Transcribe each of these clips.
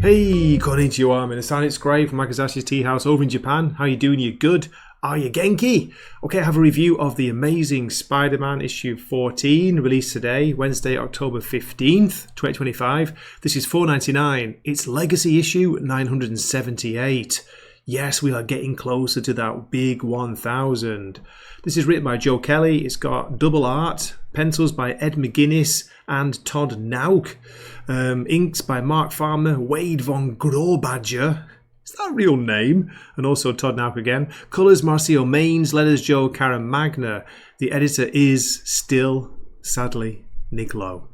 Hey, konnichiwa, minasan, it's Gray from Makazashi's Tea House over in Japan. How you doing? You good? Are you Genki? Okay, I have a review of the Amazing Spider-Man issue 14, released today, Wednesday, October 15th, 2025. This is $4.99. It's Legacy issue 978. Yes, we are getting closer to that big 1000. This is written by Joe Kelly. It's got double art, pencils by Ed McGuinness and Todd Nauck, inks by Mark Farmer, Wade von Grawbadger. Is that a real name? And also Todd Nauck again. Colours Marcio Maines, letters Joe Karen Magna. The editor is still, sadly, Nick Lowe.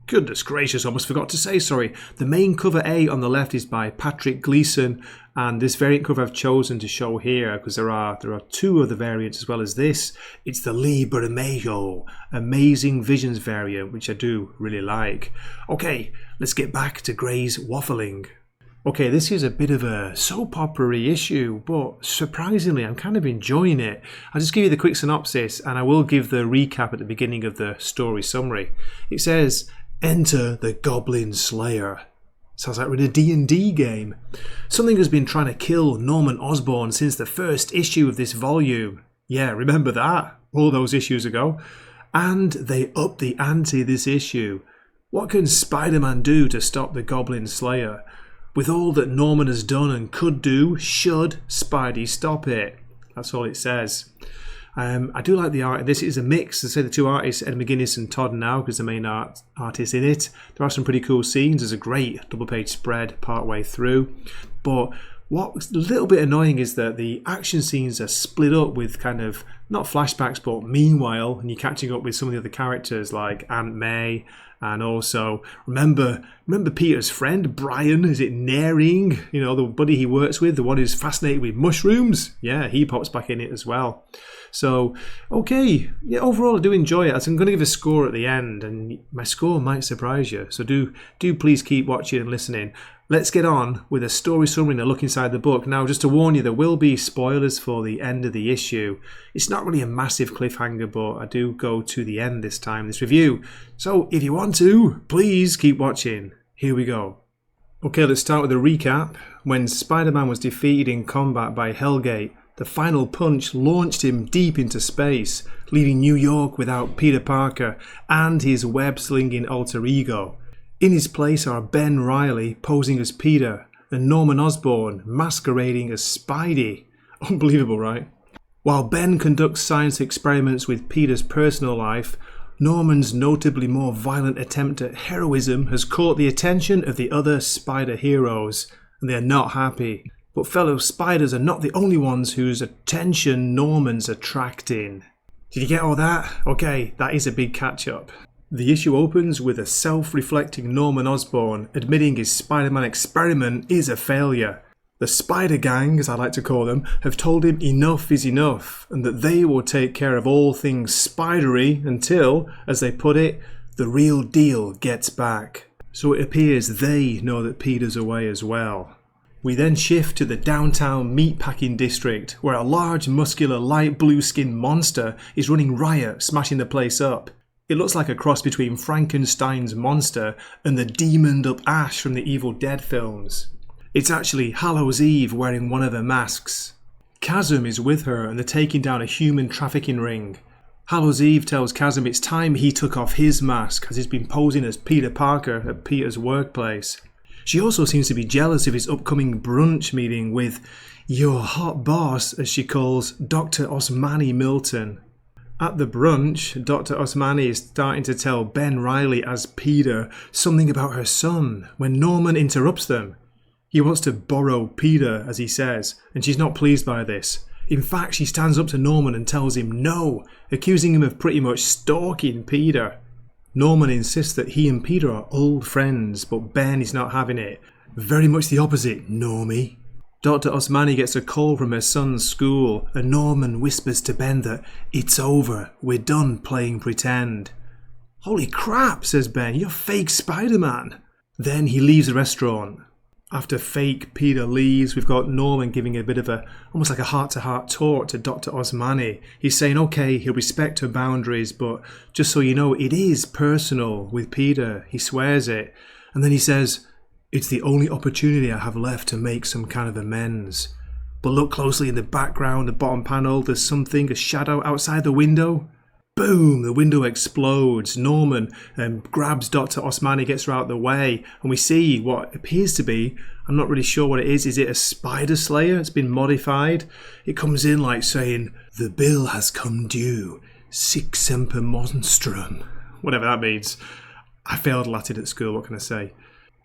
Goodness gracious, almost forgot to say, sorry. The main cover A on the left is by Patrick Gleason, and this variant cover I've chosen to show here because there are two other variants as well as this. It's the Libre Mayo, Amazing Visions variant, which I do really like. Okay, let's get back to Gray's waffling. Okay, this is a bit of a soap opera-y issue, but surprisingly, I'm kind of enjoying it. I'll just give you the quick synopsis, and I will give the recap at the beginning of the story summary. It says, "Enter the Goblin Slayer." Sounds like we're in a D&D game. Something has been trying to kill Norman Osborn since the first issue of this volume. Yeah, remember that? All those issues ago. And they upped the ante this issue. What can Spider-Man do to stop the Goblin Slayer? With all that Norman has done and could do, should Spidey stop it? That's all it says. I do like the art. This is a mix. I say the two artists, Ed McGuinness and Todd Nauck, is the main artist in it. There are some pretty cool scenes. There's a great double-page spread part-way through. But what's a little bit annoying is that the action scenes are split up with kind of, not flashbacks, but meanwhile, and you're catching up with some of the other characters like Aunt May, and also, remember Peter's friend, Brian, is it Naring? You know, the buddy he works with, the one who's fascinated with mushrooms? Yeah, he pops back in it as well. So, okay, yeah, overall I do enjoy it. I'm going to give a score at the end, and my score might surprise you. So do please keep watching and listening. Let's get on with a story summary and a look inside the book. Now, just to warn you, there will be spoilers for the end of the issue. It's not really a massive cliffhanger, but I do go to the end this time, this review. So if you want to, please keep watching. Here we go. Okay, let's start with a recap. When Spider-Man was defeated in combat by Hellgate, the final punch launched him deep into space, leaving New York without Peter Parker and his web-slinging alter ego. In his place are Ben Reilly posing as Peter and Norman Osborn masquerading as Spidey. Unbelievable, right? While Ben conducts science experiments with Peter's personal life, Norman's notably more violent attempt at heroism has caught the attention of the other Spider heroes, and they are not happy. But fellow Spiders are not the only ones whose attention Norman's attracting. Did you get all that? Okay, that is a big catch-up. The issue opens with a self-reflecting Norman Osborn admitting his Spider-Man experiment is a failure. The Spider Gang, as I like to call them, have told him enough is enough and that they will take care of all things spidery until, as they put it, the real deal gets back. So it appears they know that Peter's away as well. We then shift to the downtown meatpacking district where a large muscular light blue skinned monster is running riot, smashing the place up. It looks like a cross between Frankenstein's monster and the demoned up Ash from the Evil Dead films. It's actually Hallows Eve wearing one of her masks. Chasm is with her and they're taking down a human trafficking ring. Hallows Eve tells Chasm it's time he took off his mask as he's been posing as Peter Parker at Peter's workplace. She also seems to be jealous of his upcoming brunch meeting with your hot boss, as she calls Dr. Osmani Milton. At the brunch, Dr. Osmani is starting to tell Ben Reilly as Peter something about her son when Norman interrupts them. He wants to borrow Peter, as he says, and she's not pleased by this. In fact, she stands up to Norman and tells him no, accusing him of pretty much stalking Peter. Norman insists that he and Peter are old friends, but Ben is not having it. Very much the opposite, Normie. Dr. Osmani gets a call from her son's school, and Norman whispers to Ben that it's over, we're done playing pretend. Holy crap, says Ben, you're fake Spider-Man. Then he leaves the restaurant. After fake Peter leaves, we've got Norman giving a bit of almost like a heart-to-heart talk to Dr. Osmani. He's saying, okay, he'll respect her boundaries, but just so you know, it is personal with Peter. He swears it. And then he says, "It's the only opportunity I have left to make some kind of amends." But look closely in the background, the bottom panel, there's something, a shadow outside the window. Boom! The window explodes. Norman grabs Dr. Osmani, gets her out of the way, and we see what appears to be, I'm not really sure what it is. Is it a Spider Slayer? It's been modified. It comes in like saying, "The bill has come due. Sic semper monstrum." Whatever that means. I failed Latin at school, what can I say?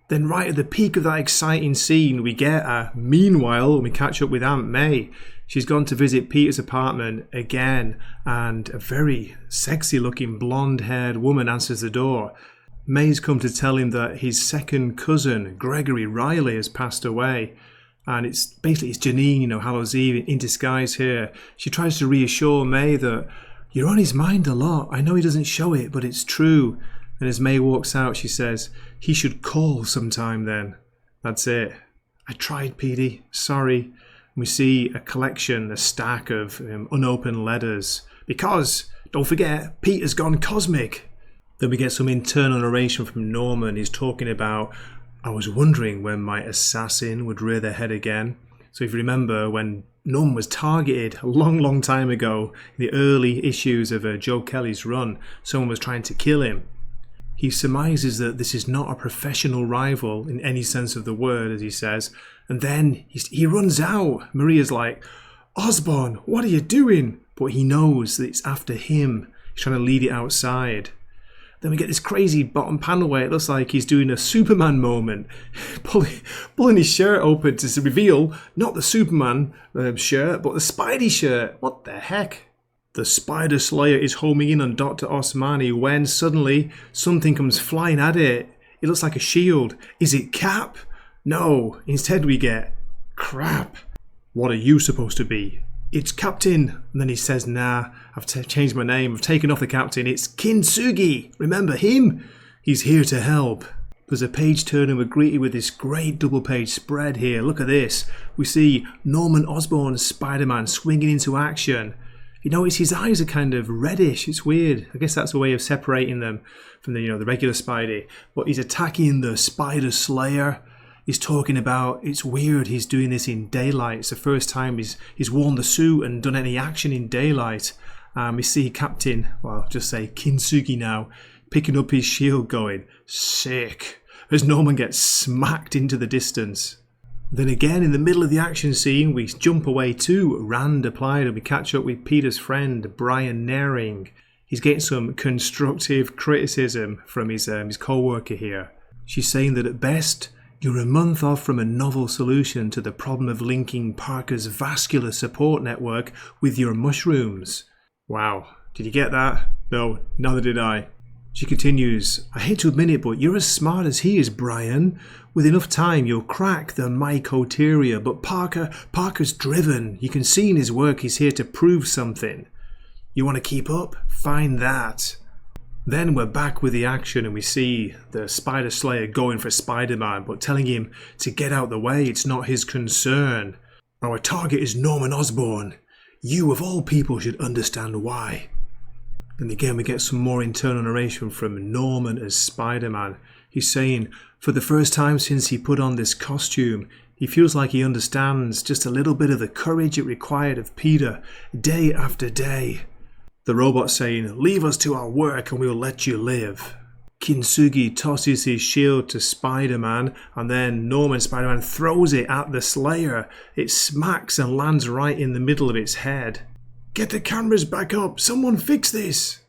Then right at the peak of that exciting scene, we get a meanwhile, when we catch up with Aunt May. She's gone to visit Peter's apartment again, and a very sexy looking blonde haired woman answers the door. May's come to tell him that his second cousin, Gregory Riley, has passed away. And it's Janine, Hallows Eve in disguise here. She tries to reassure May that you're on his mind a lot. I know he doesn't show it, but it's true. And as May walks out, she says, he should call sometime then. That's it. I tried, Petey. Sorry. We see a collection, a stack of unopened letters. Because, don't forget, Peter's gone cosmic. Then we get some internal narration from Norman. He's talking about, I was wondering when my assassin would rear their head again. So if you remember, when Norman was targeted a long, long time ago, in the early issues of Joe Kelly's run, someone was trying to kill him. He surmises that this is not a professional rival in any sense of the word, as he says. And then he runs out. Maria's like, Osborn, what are you doing? But he knows that it's after him. He's trying to lead it outside. Then we get this crazy bottom panel where it looks like he's doing a Superman moment. Pulling his shirt open to reveal not the Superman shirt, but the Spidey shirt. What the heck? The Spider Slayer is homing in on Dr. Osmani when suddenly something comes flying at it. It looks like a shield. Is it Cap? No. Instead we get crap. What are you supposed to be? It's Captain. And then he says, nah, I've changed my name. I've taken off the Captain. It's Kintsugi. Remember him? He's here to help. There's a page turn and we're greeted with this great double page spread here. Look at this. We see Norman Osborn's Spider-Man swinging into action. You notice his eyes are kind of reddish. It's weird. I guess that's a way of separating them from the regular Spidey. But he's attacking the Spider Slayer. He's talking about it's weird he's doing this in daylight. It's the first time he's worn the suit and done any action in daylight. We see Captain, well, I'll just say Kintsugi now, picking up his shield going, sick, as Norman gets smacked into the distance. Then again, in the middle of the action scene, we jump away to Rand Applied and we catch up with Peter's friend, Brian Naring. He's getting some constructive criticism from his co-worker here. She's saying that at best, you're a month off from a novel solution to the problem of linking Parker's vascular support network with your mushrooms. Wow, did you get that? No, neither did I. She continues, I hate to admit it, but you're as smart as he is, Brian. With enough time, you'll crack the mycoteria, but Parker's driven. You can see in his work he's here to prove something. You want to keep up? Find that. Then we're back with the action and we see the Spider Slayer going for Spider-Man, but telling him to get out the way, it's not his concern. Our target is Norman Osborn. You, of all people, should understand why. And again, we get some more internal narration from Norman as Spider-Man. He's saying, for the first time since he put on this costume, he feels like he understands just a little bit of the courage it required of Peter, day after day. The robot saying, leave us to our work and we'll let you live. Kintsugi tosses his shield to Spider-Man, and then Norman Spider-Man throws it at the Slayer. It smacks and lands right in the middle of its head. Get the cameras back up! Someone fix this!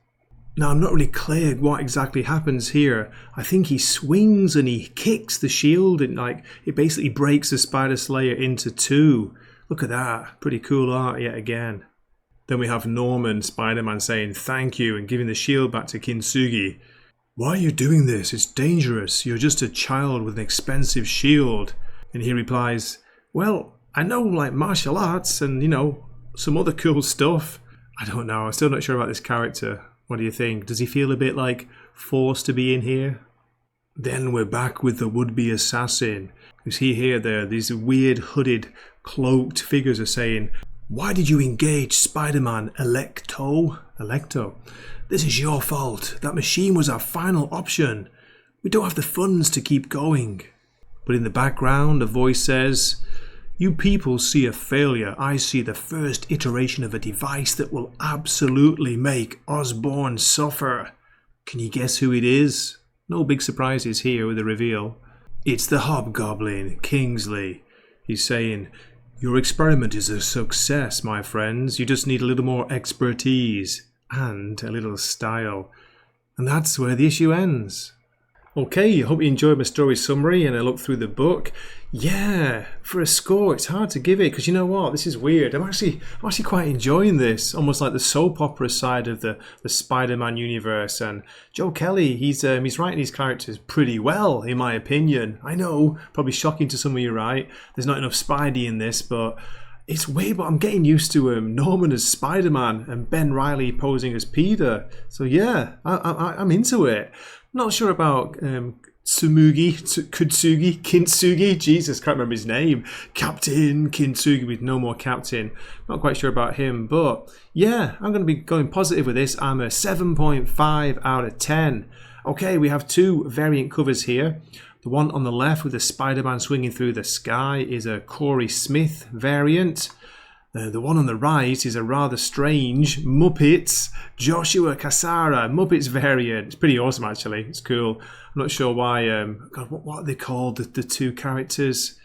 Now, I'm not really clear what exactly happens here. I think he swings and he kicks the shield and it basically breaks the Spider Slayer into two. Look at that. Pretty cool art yet again. Then we have Norman Spider-Man saying thank you and giving the shield back to Kintsugi. Why are you doing this? It's dangerous. You're just a child with an expensive shield. And he replies, well, I know martial arts and, some other cool stuff. I don't know. I'm still not sure about this character. What do you think? Does he feel a bit forced to be in here? Then we're back with the would-be assassin. You see here, these weird hooded, cloaked figures are saying, why did you engage Spider-Man Electo? This is your fault. That machine was our final option. We don't have the funds to keep going. But in the background, a voice says, you people see a failure. I see the first iteration of a device that will absolutely make Osborn suffer. Can you guess who it is? No big surprises here with the reveal. It's the Hobgoblin, Kingsley. He's saying, your experiment is a success, my friends. You just need a little more expertise and a little style. And that's where the issue ends. Okay, I hope you enjoyed my story summary and I looked through the book. Yeah, for a score, it's hard to give it because you know what? This is weird. I'm actually quite enjoying this. Almost like the soap opera side of the Spider-Man universe. And Joe Kelly, he's writing his characters pretty well, in my opinion. I know, probably shocking to some of you, right? There's not enough Spidey in this, but it's weird, but I'm getting used to Norman as Spider-Man and Ben Reilly posing as Peter. So yeah, I'm into it. Not sure about Kintsugi, Jesus, can't remember his name. Captain Kintsugi with no more captain. Not quite sure about him, but yeah, I'm going to be going positive with this. I'm a 7.5 out of 10. Okay, we have two variant covers here. The one on the left with the Spider-Man swinging through the sky is a Corey Smith variant. The one on the right is a rather strange Muppets Joshua Cassara Muppets variant. It's pretty awesome, actually. It's cool. I'm not sure why. God, what are they called? The two characters,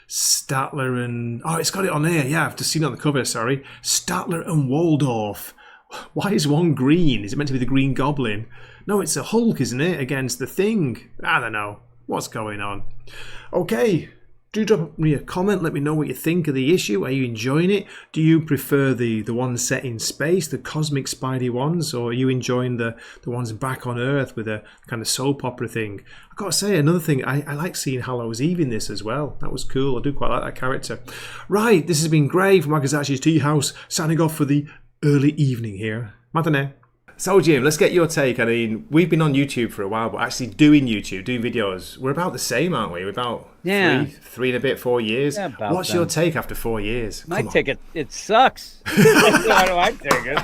Statler and it's got it on here. Yeah, I've just seen it on the cover. Sorry, Statler and Waldorf. Why is one green? Is it meant to be the Green Goblin? No, it's a Hulk, isn't it? Against the Thing. I don't know what's going on. Okay. Do drop me a comment, let me know what you think of the issue. Are you enjoying it? Do you prefer the ones set in space, the cosmic Spidey ones, or are you enjoying the ones back on Earth with a kind of soap opera thing? I've got to say, another thing, I like seeing Hallows Eve in this as well. That was cool. I do quite like that character. Right, this has been great from Wakazachi's Tea House, signing off for the early evening here. Matane. So Jim, let's get your take. I mean, we've been on YouTube for a while, but actually doing YouTube, doing videos, we're about the same, aren't we? We're about three and a bit, 4 years. Yeah, what's your take after 4 years? My take, it sucks. Why do I take it?